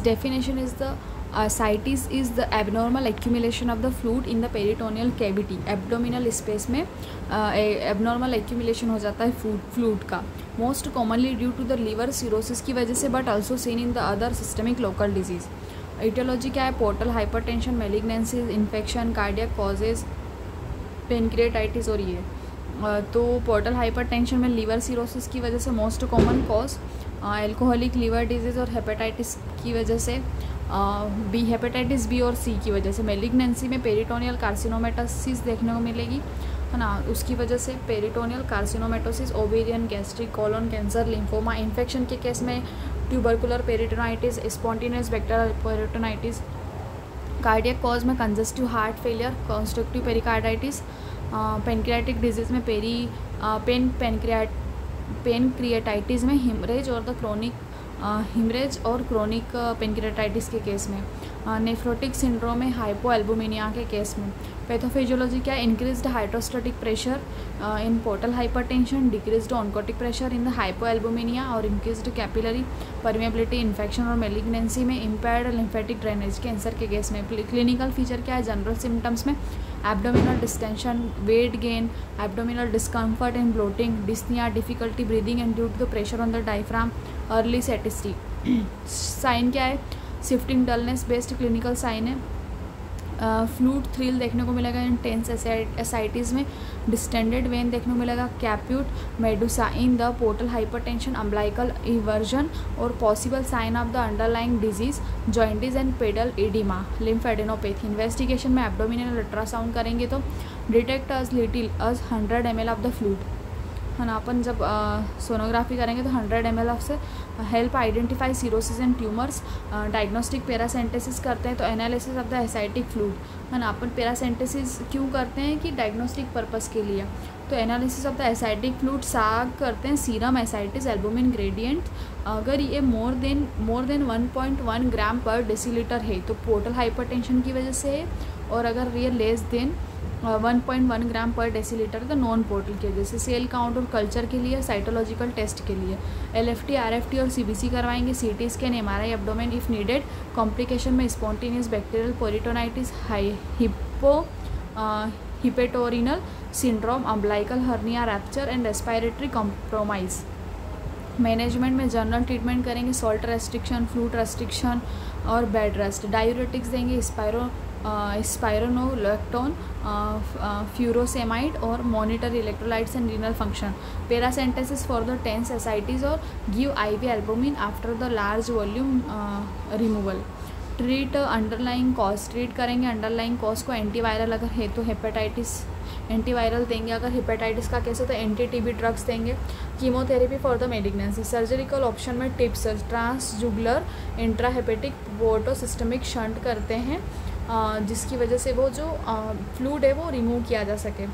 Definition is the ascites is the abnormal accumulation of the fluid in the peritoneal cavity. Abdominal space में abnormal accumulation हो जाता है fluid का, most commonly due to the liver cirrhosis की वजह से, but also seen in the other systemic local disease. Etiology क्या है? Portal hypertension, malignancy, infection, cardiac causes, pancreatitis और ये। तो पोर्टल हाइपरटेंशन में लीवर सिरोसिस की वजह से most common cause, alcoholic liver disease और हेपेटाइटिस की वजह से, बी हेपेटाइटिस बी और सी की वजह से। मेलिग्नेंसी में पेरिटोनियल कार्सिनोमेटोसिस देखने को मिलेगी, है ना, उसकी वजह से peritoneal carcinomatosis, ovarian, gastric, colon cancer, lymphoma. Infection के केस में tubercular peritonitis, spontaneous bacterial peritonitis. Cardiac cause में congestive heart failure, constrictive pericarditis. Pancreatic disease में पेनक्रिएटाइटिस में हिमरेज और द क्रोनिक हिमरेज और क्रोनिक पेनक्रिएटाइटिस के केस में। Nephrotic syndrome में हाइपोएल्बुमिनिया के केस में। पैथोफिजियोलॉजी क्या है? Increased hydrostatic pressure in portal hypertension, decreased oncotic pressure in the hypoalbuminemia और इंक्रीज्ड कैपिलरी परमिएबिलिटी। इन्फेक्शन और मेलिग्नेंसी में इम्पेयर्ड लिम्फेटिक ड्रेनेज, कैंसर के केस में। क्लिनिकल फीचर क्या है? जनरल सिम्टम्स में abdominal distension, weight gain, abdominal discomfort and bloating, dyspnea, difficulty breathing and due to the pressure on the diaphragm, early satiety. Sign क्या है? Shifting dullness based clinical sign है। Fluid thrill देखने को मिलेगा intense ascites में। Distended vein देखने को मिलेगा। Caput medusa in the portal hypertension, umbilical eversion और possible sign of the underlying disease, jaundice and pedal edema, lymphadenopathy. Investigation में एब्डोमिनल अल्ट्रासाउंड करेंगे तो detect as little as 100 ml of the fluid, है ना। अपन जब सोनोग्राफी करेंगे तो 100 ml ऑफ से help identify cirrhosis and tumors. Diagnostic paracentesis करते हैं तो analysis of the Asiatic fluid, है ना। अपन पैरासेंटेसिस क्यों करते हैं? कि डायग्नोस्टिक पर्पस के लिए। तो analysis of the Asiatic fluid साग करते हैं सीरम एसाइटिस एल्बुमिन ग्रेडियंट। अगर ये मोर देन 1.1 ग्राम पर डेसीलीटर है तो पोर्टल हाइपरटेंशन की वजह से है, और अगर ये लेस देन 1.1 ग्राम पर डेसीलीटर तो नॉन पोर्टल की वजह से। सेल काउंट और कल्चर के लिए, साइटोलॉजिकल टेस्ट के लिए LFT, RFT और CBC करवाएंगे। CT scan, MRI abdomen if needed. Complication में spontaneous bacterial peritonitis, hepatorenal syndrome, umbilical hernia rupture and respiratory compromise. Management में जनरल ट्रीटमेंट करेंगे, सॉल्ट रेस्ट्रिक्शन, फ्लूड रेस्ट्रिक्शन और बेड रेस्ट। डायूरेटिक्स देंगे, spironolactone, furosemide और monitor electrolytes and renal function. Paracentesis for the tense ascites और give IV albumin after the large volume removal. Treat underlying cause, treat करेंगे underlying cause को। Antiviral अगर है तो hepatitis antiviral देंगे, अगर हेपेटाइटिस का केस हो तो एंटी-TB ड्रग्स देंगे। Chemotherapy for the malignancy. Surgical option में टिप्स, ट्रांसजुगुलर इंट्राहेपेटिक वोटो सिस्टमिक शंट करते हैं, जिसकी वजह से वो जो फ्लूड है वो रिमूव किया जा सके।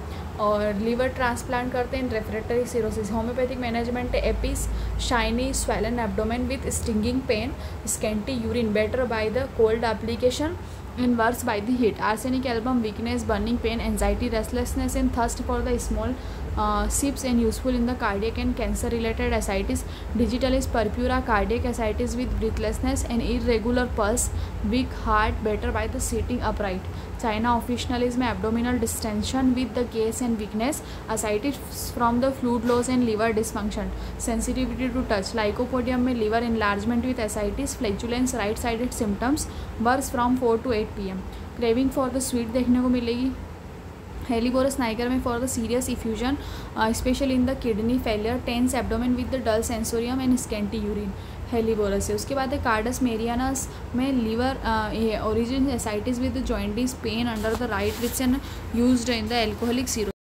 और लीवर ट्रांसप्लांट करते हैं refractory cirrhosis. Homeopathic management apis, shiny swollen abdomen with stinging pain, scanty urine, better by the cold application, in worse by the heat. Arsenic album, weakness, burning pain, anxiety, restlessness and thirst for the small sips and useful in the cardiac and cancer related ascites. Digitalis purpura, cardiac ascites with breathlessness and irregular pulse, weak heart, better by the sitting upright. China officinalis में abdominal distension with the gas and weakness, ascites from the fluid loss and liver dysfunction. Sensitivity to touch. Lycopodium में liver enlargement with ascites, flatulence, right sided symptoms, worse from 4 to 8 PM. Craving for the sweet देखने को मिलेगी। Helleborus niger में for the serious effusion, specially in the kidney failure, tense abdomen with the dull sensorium and scanty urine. Helleborus है। उसके बाद है Carduus marianus में liver origin ascites with jaundice, pain under the right ribs and used in the alcoholic sero.